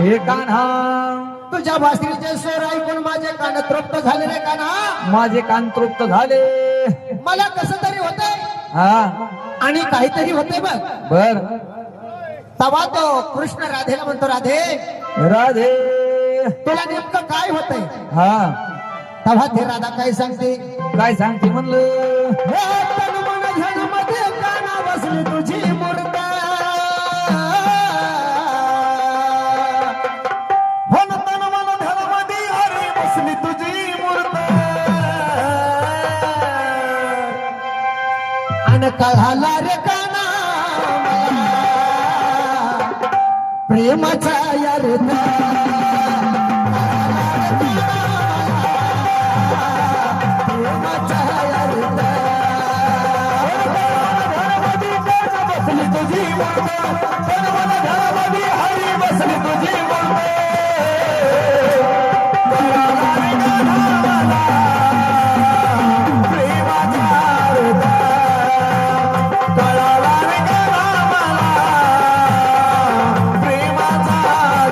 हे कान्हा तुझ्या भाषेचे स्वर ऐकून माझे कान तृप्त झाले रे कान्हा. माझे कान तृप्त झाले. मला कसं तरी होतंय हा आणि काहीतरी होतंय बघ. बर तेव्हा तो कृष्ण राधेला म्हणतो, राधे राधे तुला नेमकं काय होतंय. हा तेव्हा ते राधा काय सांगते, काय सांगते म्हणलं. हे तन मन धन मध्ये काना बसली तुझी मूर्त. मन तन मन धन मध्ये हरी बसली तुझी मूर्त. आणि कळाला रे काना प्रेमाचा यार्थ. प्रेमाचा यार्थ. बसली तुझी मूर्त. तन मन धन मध्ये